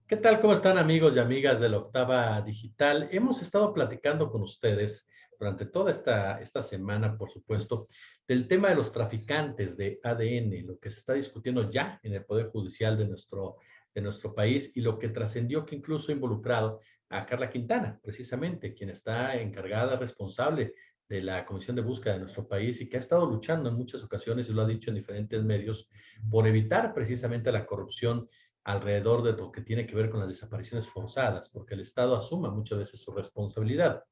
¿Qué tal? ¿Cómo están amigos y amigas de la Octava Digital? Hemos estado platicando con ustedes durante toda esta semana, por supuesto, del tema de los traficantes de ADN, lo que se está discutiendo ya en el Poder Judicial de nuestro país y lo que trascendió que incluso ha involucrado a Carla Quintana, precisamente, quien está encargada, responsable de la Comisión de Búsqueda de nuestro país y que ha estado luchando en muchas ocasiones, y lo ha dicho en diferentes medios, por evitar precisamente la corrupción alrededor de lo que tiene que ver con las desapariciones forzadas, porque el Estado asuma muchas veces su responsabilidad.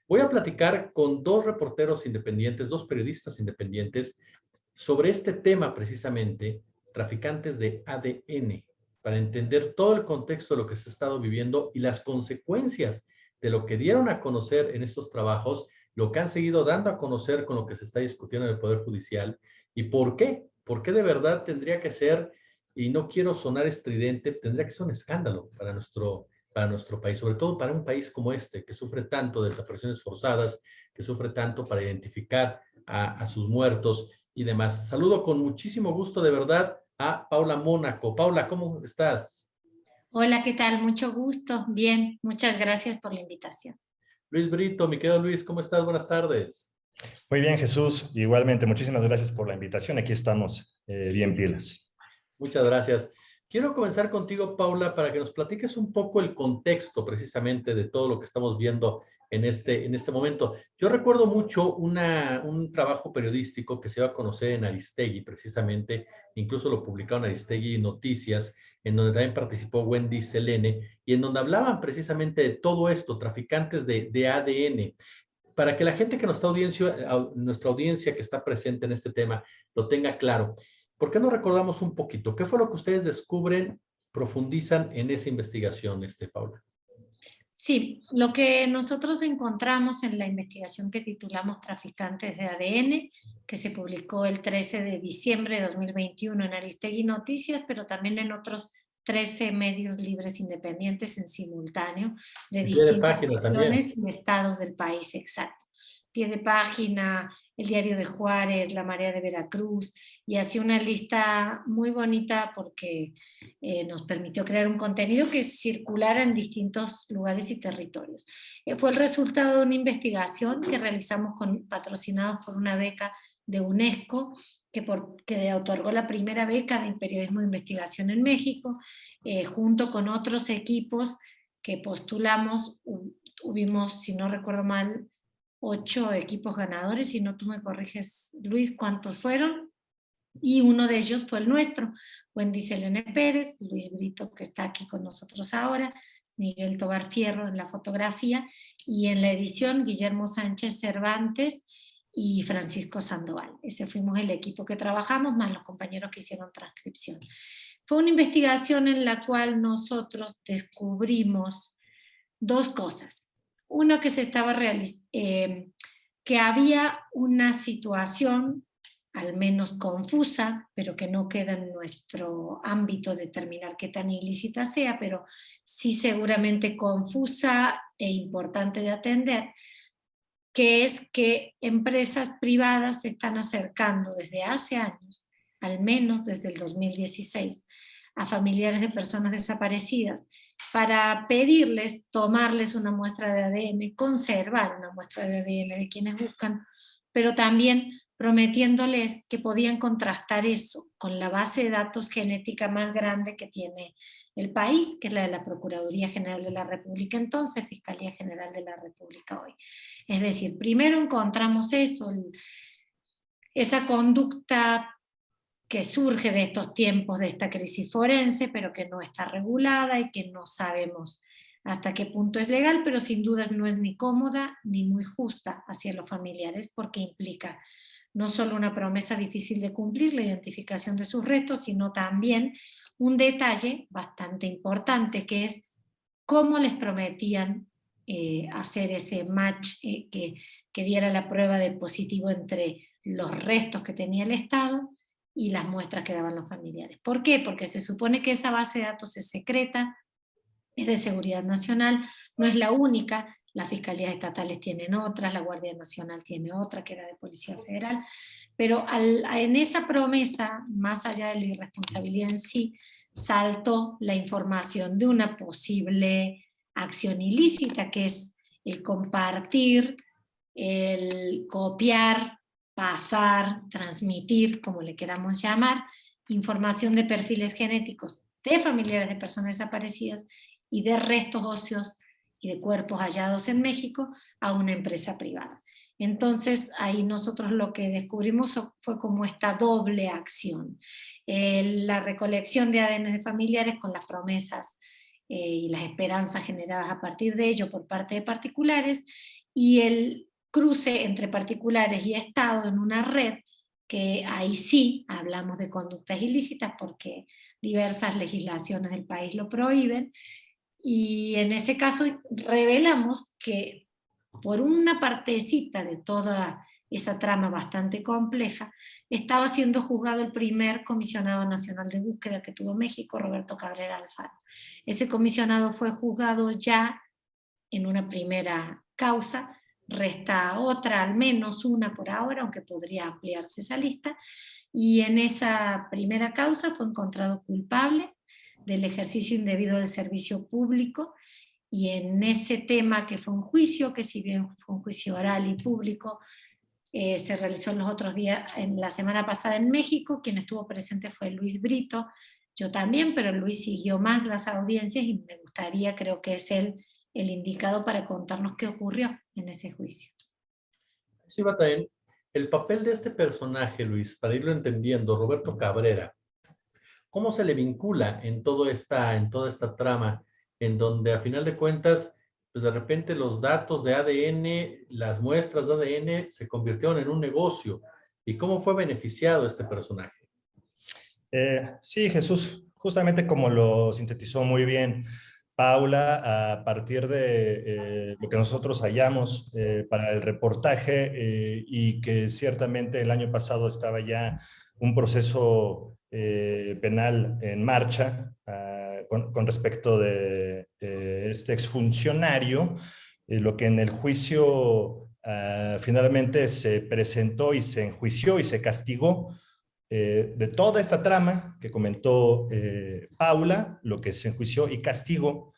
Voy a platicar con dos reporteros independientes, dos periodistas independientes, sobre este tema precisamente, traficantes de ADN, para entender todo el contexto de lo que se ha estado viviendo y las consecuencias de lo que dieron a conocer en estos trabajos, lo que han seguido dando a conocer con lo que se está discutiendo en el Poder Judicial y por qué. ¿Por qué de verdad tendría que ser, y no quiero sonar estridente, tendría que ser un escándalo para nuestro país, sobre todo para un país como este, que sufre tanto de desapariciones forzadas, que sufre tanto para identificar a sus muertos y demás? Saludo con muchísimo gusto, de verdad, a Paula Mónaco. Paula, ¿cómo estás? Hola, ¿qué tal? Mucho gusto. Bien, muchas gracias por la invitación. Luis Brito, mi querido Luis, ¿cómo estás? Buenas tardes. Muy bien, Jesús. Igualmente, muchísimas gracias por la invitación. Aquí estamos bien pilas. Muchas gracias. Quiero comenzar contigo, Paula, para que nos platiques un poco el contexto precisamente de todo lo que estamos viendo en este momento. Yo recuerdo mucho un trabajo periodístico que se iba a conocer en Aristegui, precisamente, incluso lo publicaron en Aristegui Noticias, en donde también participó Wendy Selene, y en donde hablaban precisamente de todo esto, traficantes de ADN. Para que la gente que nuestra audiencia que está presente en este tema lo tenga claro, ¿por qué no recordamos un poquito? ¿Qué fue lo que ustedes descubren, profundizan en esa investigación, Paula? Sí, lo que nosotros encontramos en la investigación que titulamos Traficantes de ADN, que se publicó el 13 de diciembre de 2021 en Aristegui Noticias, pero también en otros 13 medios libres independientes en simultáneo de En pie de distintas página también. regiones y estados del país, exacto. Pie de página, el Diario de Juárez, La Marea de Veracruz, y así una lista muy bonita porque nos permitió crear un contenido que circulara en distintos lugares y territorios. Fue el resultado de una investigación que realizamos patrocinados por una beca de UNESCO, que otorgó la primera beca de periodismo de investigación en México, junto con otros equipos que postulamos. Tuvimos, si no recuerdo mal, 8 equipos ganadores, si no tú me corriges, Luis, ¿cuántos fueron? Y uno de ellos fue el nuestro, Wendy Selene Pérez, Luis Brito, que está aquí con nosotros ahora, Miguel Tobar Fierro en la fotografía, y en la edición Guillermo Sánchez Cervantes y Francisco Sandoval. Ese fuimos el equipo que trabajamos, más los compañeros que hicieron transcripción. Fue una investigación en la cual nosotros descubrimos dos cosas. Uno, que había una situación al menos confusa, pero que no queda en nuestro ámbito determinar qué tan ilícita sea, pero sí seguramente confusa e importante de atender, que es que empresas privadas se están acercando desde hace años, al menos desde el 2016, a familiares de personas desaparecidas para pedirles tomarles una muestra de ADN, conservar una muestra de ADN de quienes buscan, pero también prometiéndoles que podían contrastar eso con la base de datos genética más grande que tiene el país, que es la de la Procuraduría General de la República entonces, Fiscalía General de la República hoy. Es decir, primero encontramos eso, esa conducta que surge de estos tiempos de esta crisis forense, pero que no está regulada y que no sabemos hasta qué punto es legal, pero sin dudas no es ni cómoda ni muy justa hacia los familiares, porque implica no solo una promesa difícil de cumplir, la identificación de sus restos, sino también un detalle bastante importante, que es cómo les prometían hacer ese match que diera la prueba de positivo entre los restos que tenía el Estado y las muestras que daban los familiares. ¿Por qué? Porque se supone que esa base de datos es secreta, es de seguridad nacional, no es la única, las fiscalías estatales tienen otras, la Guardia Nacional tiene otra, que era de Policía Federal, pero en esa promesa, más allá de la irresponsabilidad en sí, saltó la información de una posible acción ilícita, que es el compartir, el copiar, pasar, transmitir, como le queramos llamar, información de perfiles genéticos de familiares de personas desaparecidas y de restos óseos y de cuerpos hallados en México a una empresa privada. Entonces, ahí nosotros lo que descubrimos fue como esta doble acción. La recolección de ADN de familiares con las promesas y las esperanzas generadas a partir de ello por parte de particulares, y el cruce entre particulares y Estado en una red, que ahí sí hablamos de conductas ilícitas porque diversas legislaciones del país lo prohíben, y en ese caso revelamos que por una partecita de toda esa trama bastante compleja, estaba siendo juzgado el primer comisionado nacional de búsqueda que tuvo México, Roberto Cabrera Alfaro. Ese comisionado fue juzgado ya en una primera causa, resta otra, al menos una por ahora, aunque podría ampliarse esa lista, y en esa primera causa fue encontrado culpable del ejercicio indebido del servicio público, y en ese tema, que fue un juicio, que si bien fue un juicio oral y público, se realizó en los otros días, en la semana pasada en México. Quien estuvo presente fue Luis Brito, yo también, pero Luis siguió más las audiencias y me gustaría, creo que es él el indicado para contarnos qué ocurrió en ese juicio. Sí, va también el papel de este personaje, Luis, para irlo entendiendo, Roberto Cabrera. ¿Cómo se le vincula en toda esta trama, en donde a final de cuentas, pues de repente los datos de ADN, las muestras de ADN se convirtieron en un negocio? ¿Y cómo fue beneficiado este personaje? Sí, Jesús, justamente como lo sintetizó muy bien Paula, a partir de lo que nosotros hallamos para el reportaje, y que ciertamente el año pasado estaba ya un proceso penal en marcha con respecto de este exfuncionario, lo que en el juicio finalmente se presentó y se enjuició y se castigó. De toda esta trama que comentó Paula, lo que se enjuició y castigó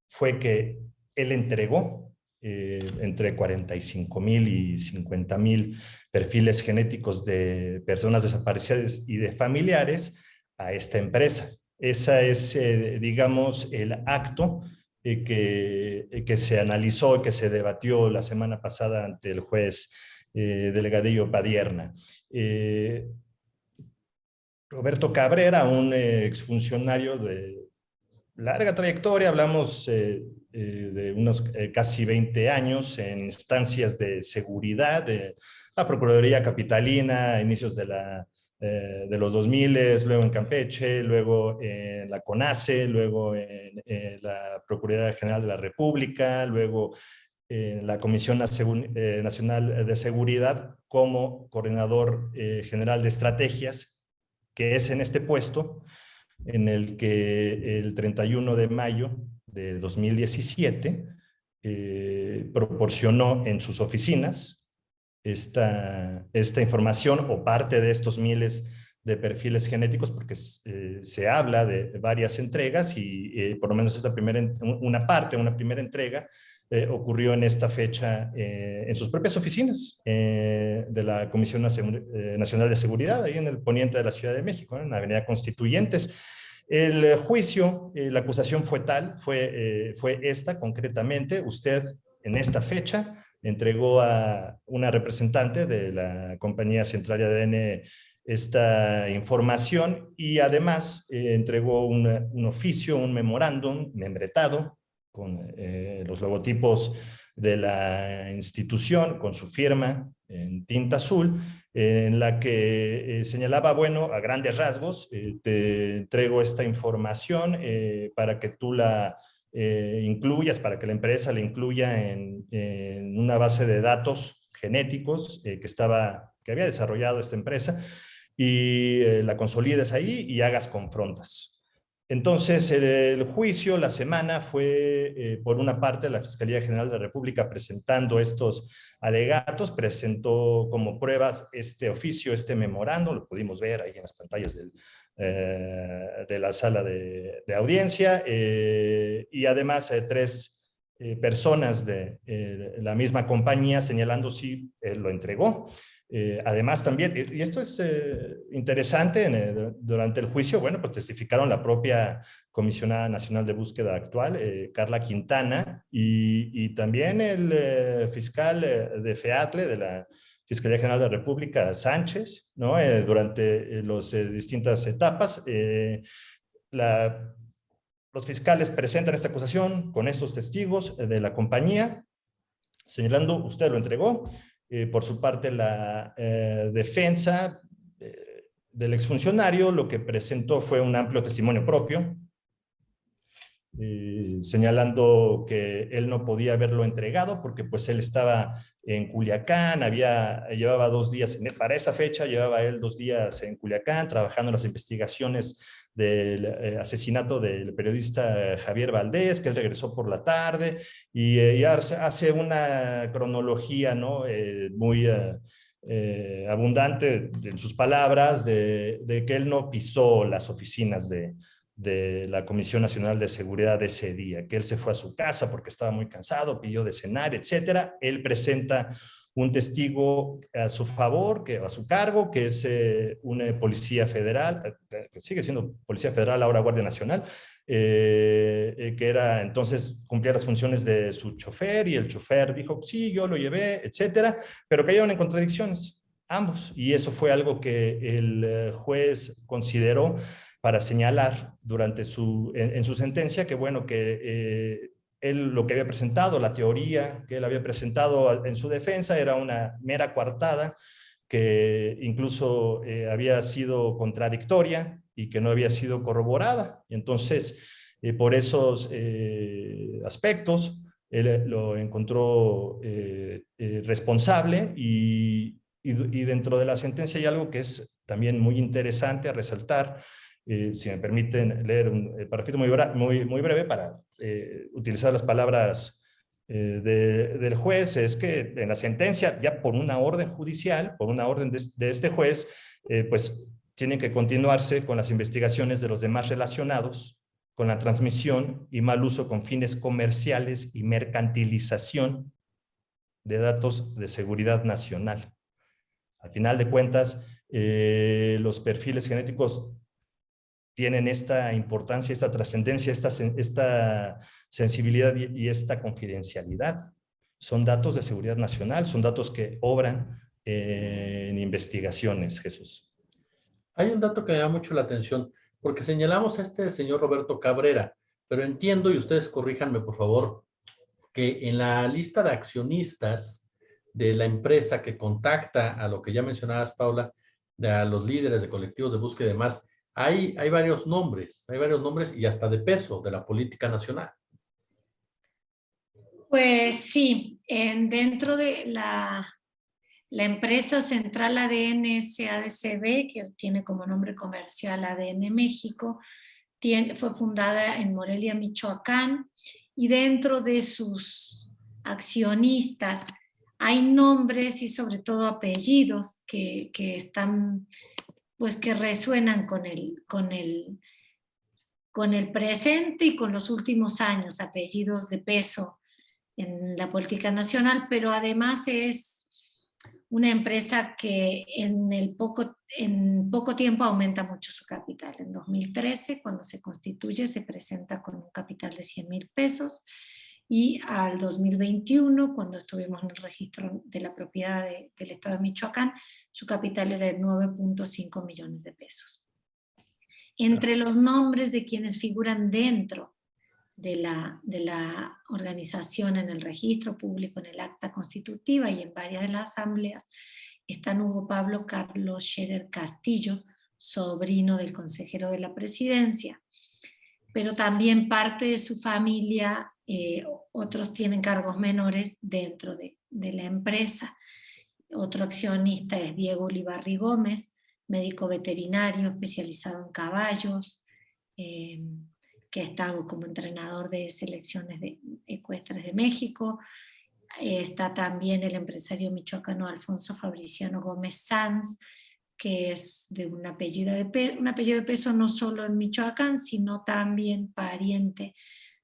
fue que él entregó entre 45,000 y 50,000 perfiles genéticos de personas desaparecidas y de familiares a esta empresa. Esa es, digamos, el acto que se analizó, que se debatió la semana pasada ante el juez Delgadillo Padierna. Roberto Cabrera, un exfuncionario de larga trayectoria, hablamos de unos casi 20 años en instancias de seguridad, de la Procuraduría Capitalina, a inicios de los 2000, luego en Campeche, luego en la CONACE, luego en la Procuraduría General de la República, luego en la Comisión Nacional de Seguridad como coordinador general de estrategias, que es en este puesto en el que el 31 de mayo de 2017 proporcionó en sus oficinas esta información o parte de estos miles de perfiles genéticos, porque se habla de varias entregas y por lo menos esta una primera entrega ocurrió en esta fecha en sus propias oficinas de la Comisión Nacional de Seguridad, ahí en el poniente de la Ciudad de México, en la Avenida Constituyentes. El juicio, la acusación fue fue esta concretamente: usted en esta fecha entregó a una representante de la Compañía Central de ADN esta información, y además entregó un oficio, un memorándum membretado con los logotipos de la institución, con su firma en tinta azul, en la que señalaba, bueno, a grandes rasgos, te entrego esta información para que tú la incluyas, para que la empresa la incluya en una base de datos genéticos que había desarrollado esta empresa, y la consolides ahí y hagas confrontas. Entonces, el juicio, la semana, fue, por una parte, la Fiscalía General de la República presentando estos alegatos, presentó como pruebas este oficio, este memorando, lo pudimos ver ahí en las pantallas de la sala de audiencia, y además 3 personas de la misma compañía señalando si lo entregó. Además también, y esto es interesante, durante el juicio, bueno, pues testificaron la propia Comisionada Nacional de Búsqueda actual, Carla Quintana, y también el fiscal de FEATLE, de la Fiscalía General de la República, Sánchez, ¿no? Durante las distintas etapas. Los fiscales presentan esta acusación con estos testigos de la compañía, señalando, usted lo entregó. Por su parte, la defensa del exfuncionario lo que presentó fue un amplio testimonio propio, señalando que él no podía haberlo entregado porque pues él estaba en Culiacán, llevaba 2 días, para esa fecha llevaba él 2 días en Culiacán trabajando en las investigaciones del asesinato del periodista Javier Valdés, que él regresó por la tarde, y hace una cronología, ¿no? Muy abundante en sus palabras de que él no pisó las oficinas de la Comisión Nacional de Seguridad ese día, que él se fue a su casa porque estaba muy cansado, pidió de cenar, etcétera. Él presenta un testigo a su favor, a su cargo, que es un policía federal, que sigue siendo policía federal, ahora Guardia Nacional, que era entonces, cumplía las funciones de su chofer, y el chofer dijo, sí, yo lo llevé, etcétera, pero cayeron en contradicciones ambos, y eso fue algo que el juez consideró para señalar durante en su sentencia que, bueno, que él lo que había presentado, la teoría que él había presentado en su defensa era una mera coartada, que incluso había sido contradictoria y que no había sido corroborada. Y entonces, por esos aspectos, él lo encontró responsable, y dentro de la sentencia hay algo que es también muy interesante a resaltar. Si me permiten leer un parrafito muy breve para utilizar las palabras del juez, es que en la sentencia, ya por una orden judicial, por una orden de este juez, pues tienen que continuarse con las investigaciones de los demás relacionados con la transmisión y mal uso con fines comerciales y mercantilización de datos de seguridad nacional. Al final de cuentas, los perfiles genéticos tienen esta importancia, esta trascendencia, esta sensibilidad y esta confidencialidad. Son datos de seguridad nacional, son datos que obran en investigaciones, Jesús. Hay un dato que me da mucho la atención, porque señalamos a este señor Roberto Cabrera, pero entiendo, y ustedes corríjanme por favor, que en la lista de accionistas de la empresa que contacta a lo que ya mencionabas, Paula, a los líderes de colectivos de búsqueda y demás, hay varios nombres y hasta de peso de la política nacional. Pues sí, dentro de la empresa central ADN SADCB, que tiene como nombre comercial ADN México, fue fundada en Morelia, Michoacán, y dentro de sus accionistas hay nombres y sobre todo apellidos que están, pues que resuenan con el presente y con los últimos años, apellidos de peso en la política nacional, pero además es una empresa que en poco tiempo aumenta mucho su capital. En 2013, cuando se constituye, se presenta con un capital de 100,000 pesos, y al 2021, cuando estuvimos en el registro de la propiedad del Estado de Michoacán, su capital era de 9.5 millones de pesos. Entre los nombres de quienes figuran dentro de la organización en el registro público, en el acta constitutiva y en varias de las asambleas, están Hugo Pablo Carlos Scherer Castillo, sobrino del consejero de la presidencia, pero también parte de su familia, otros tienen cargos menores dentro de la empresa. Otro accionista es Diego Ulibarri Gómez, médico veterinario especializado en caballos, que ha estado como entrenador de selecciones ecuestres de México. Está también el empresario michoacano Alfonso Fabriciano Gómez Sanz, que es de un apellido de peso no solo en Michoacán, sino también pariente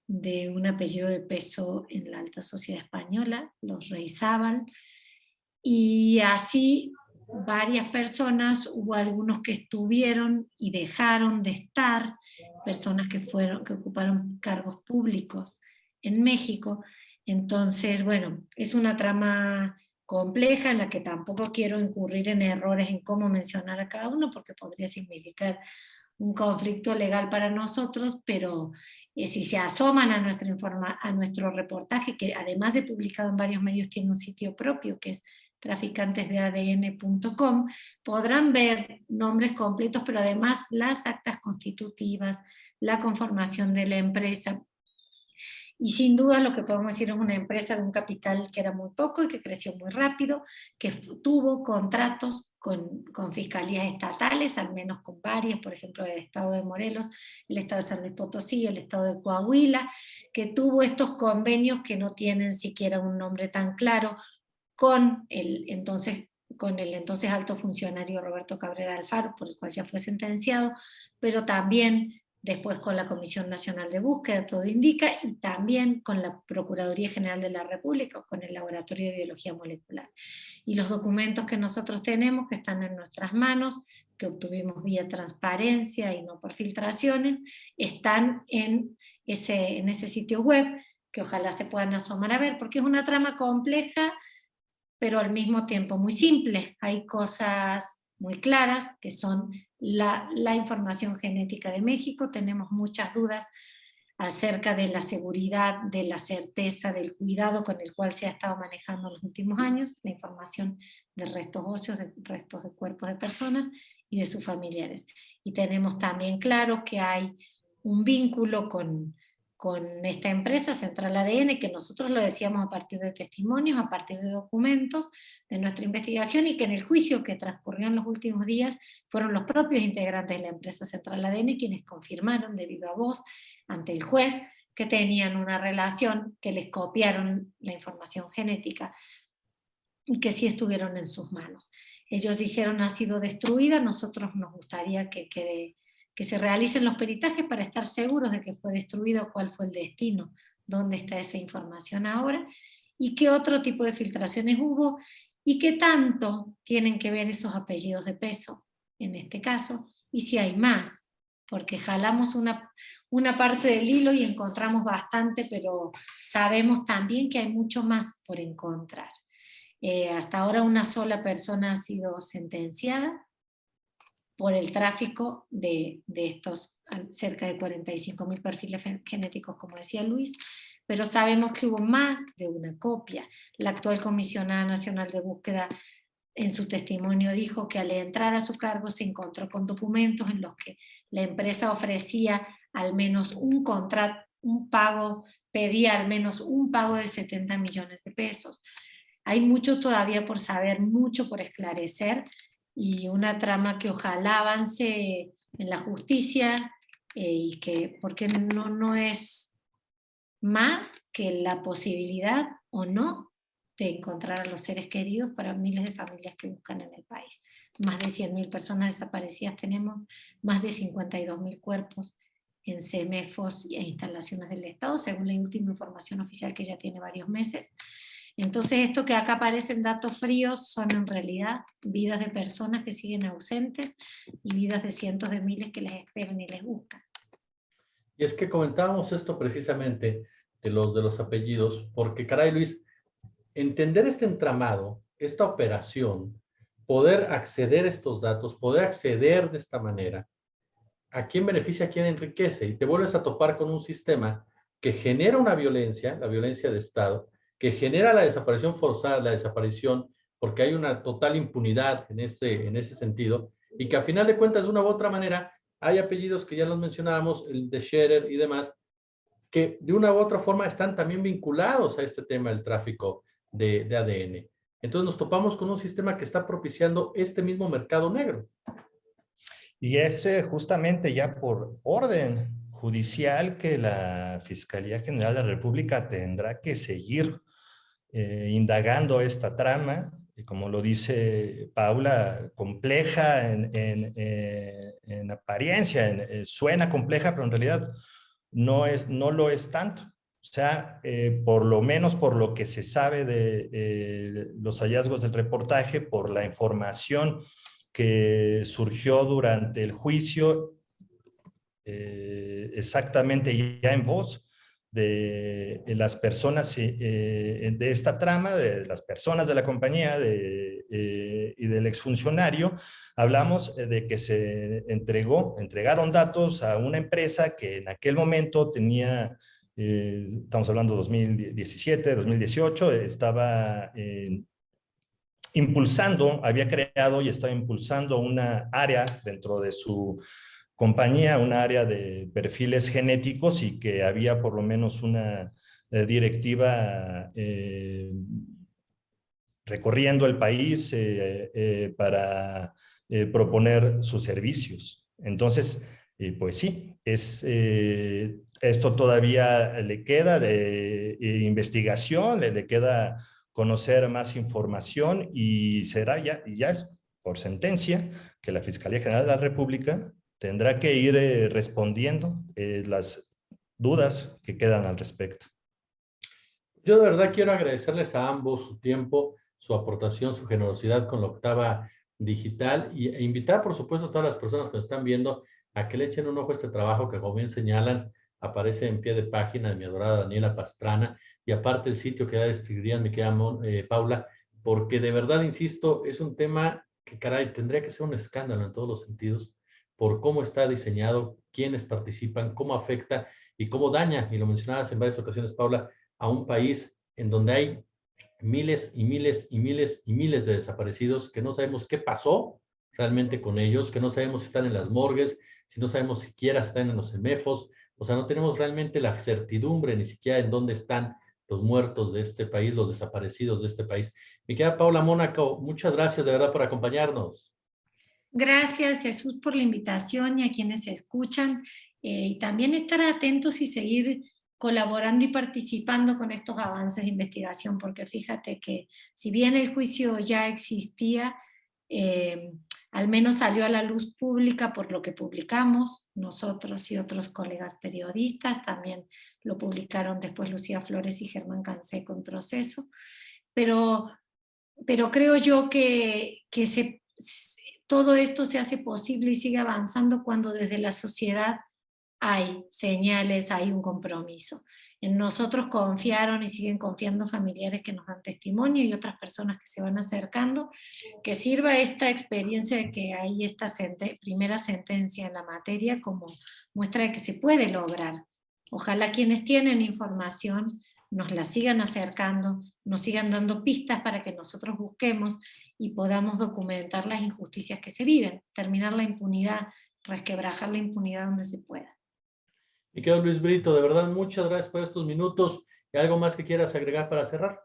de un apellido de peso en la alta sociedad española, los Reizábal. Y así varias personas, hubo algunos que estuvieron y dejaron de estar, personas que ocuparon cargos públicos en México. Entonces, bueno, es una trama compleja en la que tampoco quiero incurrir en errores en cómo mencionar a cada uno, porque podría significar un conflicto legal para nosotros, pero si se asoman a nuestro reportaje, que además de publicado en varios medios tiene un sitio propio que es traficantesdeadn.com, podrán ver nombres completos, pero además las actas constitutivas, la conformación de la empresa. Y sin duda lo que podemos decir es una empresa de un capital que era muy poco y que creció muy rápido, que tuvo contratos con fiscalías estatales, al menos con varias, por ejemplo el estado de Morelos, el estado de San Luis Potosí, el estado de Coahuila, que tuvo estos convenios que no tienen siquiera un nombre tan claro, con el entonces alto funcionario Roberto Cabrera Alfaro, por el cual ya fue sentenciado, pero también después con la Comisión Nacional de Búsqueda, todo indica, y también con la Procuraduría General de la República, con el Laboratorio de Biología Molecular. Y los documentos que nosotros tenemos, que están en nuestras manos, que obtuvimos vía transparencia y no por filtraciones, están en ese sitio web, que ojalá se puedan asomar a ver, porque es una trama compleja, pero al mismo tiempo muy simple. Hay cosas muy claras que son la información genética de México. Tenemos muchas dudas acerca de la seguridad, de la certeza, del cuidado con el cual se ha estado manejando en los últimos años, la información de restos óseos, de restos de cuerpos de personas y de sus familiares. Y tenemos también claro que hay un vínculo con esta empresa Central ADN, que nosotros lo decíamos a partir de testimonios, a partir de documentos de nuestra investigación, y que en el juicio que transcurrió en los últimos días fueron los propios integrantes de la empresa Central ADN quienes confirmaron de viva voz ante el juez que tenían una relación, que les copiaron la información genética y que sí estuvieron en sus manos. Ellos dijeron ha sido destruida, nosotros nos gustaría que se realicen los peritajes para estar seguros de que fue destruido, cuál fue el destino, dónde está esa información ahora, y qué otro tipo de filtraciones hubo, y qué tanto tienen que ver esos apellidos de peso, en este caso, y si hay más, porque jalamos una parte del hilo y encontramos bastante, pero sabemos también que hay mucho más por encontrar. Hasta ahora una sola persona ha sido sentenciada por el tráfico de estos cerca de 45.000 perfiles genéticos, como decía Luis, pero sabemos que hubo más de una copia. La actual comisionada nacional de búsqueda en su testimonio dijo que al entrar a su cargo se encontró con documentos en los que la empresa ofrecía al menos pedía al menos un pago de 70 millones de pesos. Hay mucho todavía por saber, mucho por esclarecer, y una trama que ojalá avance en la justicia, y que, porque no es más que la posibilidad o no de encontrar a los seres queridos para miles de familias que buscan en el país. Más de 100.000 personas desaparecidas tenemos, más de 52.000 cuerpos en CEMEFOS e instalaciones del Estado, según la última información oficial que ya tiene varios meses. Entonces esto que acá aparecen datos fríos son en realidad vidas de personas que siguen ausentes y vidas de cientos de miles que les esperan y les buscan. Y es que comentábamos esto precisamente de los apellidos, porque caray Luis, entender este entramado, esta operación, poder acceder a estos datos, poder acceder de esta manera, ¿a quién beneficia, a quién enriquece? Y te vuelves a topar con un sistema que genera una violencia, la violencia de Estado, que genera la desaparición forzada, la desaparición, porque hay una total impunidad en ese sentido, y que a final de cuentas, de una u otra manera, hay apellidos que ya los mencionábamos, el de Scherer y demás, que de una u otra forma están también vinculados a este tema del tráfico de ADN. Entonces nos topamos con un sistema que está propiciando este mismo mercado negro. Y es justamente ya por orden judicial que la Fiscalía General de la República tendrá que seguir indagando esta trama, y como lo dice Paula, compleja en apariencia, suena compleja, pero en realidad no lo es tanto. O sea, por lo menos por lo que se sabe de los hallazgos del reportaje, por la información que surgió durante el juicio, exactamente ya en voz de las personas de esta trama, de las personas de la compañía y del exfuncionario, hablamos de que se entregaron datos a una empresa que en aquel momento tenía, estamos hablando de 2017, 2018, estaba impulsando, había creado y estaba impulsando una área dentro de su compañía, un área de perfiles genéticos, y que había por lo menos una directiva recorriendo el país para proponer sus servicios. Entonces, pues sí, esto todavía le queda de investigación, le queda conocer más información, y será ya es por sentencia que la Fiscalía General de la República tendrá que ir respondiendo las dudas que quedan al respecto. Yo de verdad quiero agradecerles a ambos su tiempo, su aportación, su generosidad con la Octava Digital, e invitar, por supuesto, a todas las personas que nos están viendo a que le echen un ojo a este trabajo que, como bien señalan, aparece en pie de página de mi adorada Daniela Pastrana, y aparte el sitio que ya describirían mi querida Paula, porque de verdad, insisto, es un tema que, caray, tendría que ser un escándalo en todos los sentidos, por cómo está diseñado, quiénes participan, cómo afecta y cómo daña, y lo mencionabas en varias ocasiones, Paula, a un país en donde hay miles y miles y miles y miles de desaparecidos que no sabemos qué pasó realmente con ellos, que no sabemos si están en las morgues, si no sabemos siquiera si están en los CEMEFOS, o sea, no tenemos realmente la certidumbre ni siquiera en dónde están los muertos de este país, los desaparecidos de este país. Mi querida Paula Mónaco, muchas gracias de verdad por acompañarnos. Gracias, Jesús, por la invitación, y a quienes se escuchan, y también estar atentos y seguir colaborando y participando con estos avances de investigación, porque fíjate que si bien el juicio ya existía, al menos salió a la luz pública por lo que publicamos nosotros y otros colegas periodistas, también lo publicaron después Lucía Flores y Germán Canseco en Proceso, pero creo yo que todo esto se hace posible y sigue avanzando cuando desde la sociedad hay señales, hay un compromiso. En nosotros confiaron y siguen confiando familiares que nos dan testimonio y otras personas que se van acercando, que sirva esta experiencia de que hay esta primera sentencia en la materia como muestra de que se puede lograr. Ojalá quienes tienen información nos la sigan acercando, nos sigan dando pistas para que nosotros busquemos y podamos documentar las injusticias que se viven, terminar la impunidad, resquebrajar la impunidad donde se pueda. Mi querido Luis Brito, de verdad, muchas gracias por estos minutos. ¿Y algo más que quieras agregar para cerrar?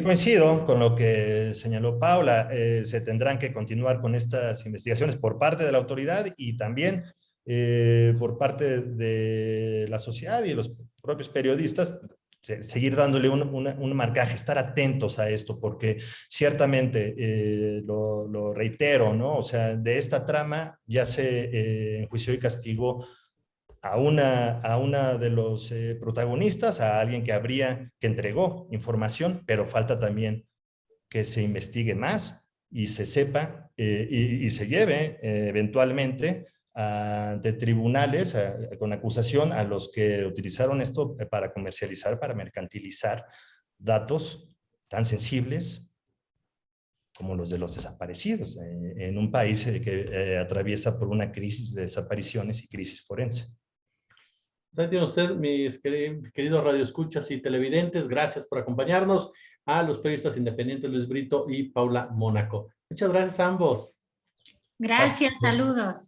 Coincido con lo que señaló Paula. Se tendrán que continuar con estas investigaciones por parte de la autoridad y también por parte de la sociedad y de los propios periodistas, seguir dándole un marcaje, estar atentos a esto, porque ciertamente, lo reitero, ¿no? O sea, de esta trama ya se enjuició y castigó a una de los protagonistas, a alguien que entregó información, pero falta también que se investigue más y se sepa y se lleve eventualmente ante tribunales con acusación a los que utilizaron esto para comercializar, para mercantilizar datos tan sensibles como los de los desaparecidos, en un país que atraviesa por una crisis de desapariciones y crisis forense. Ahí tiene usted, mis queridos radioescuchas y televidentes, gracias por acompañarnos, a los periodistas independientes Luis Brito y Paula Mónaco. Muchas gracias a ambos. Gracias, saludos.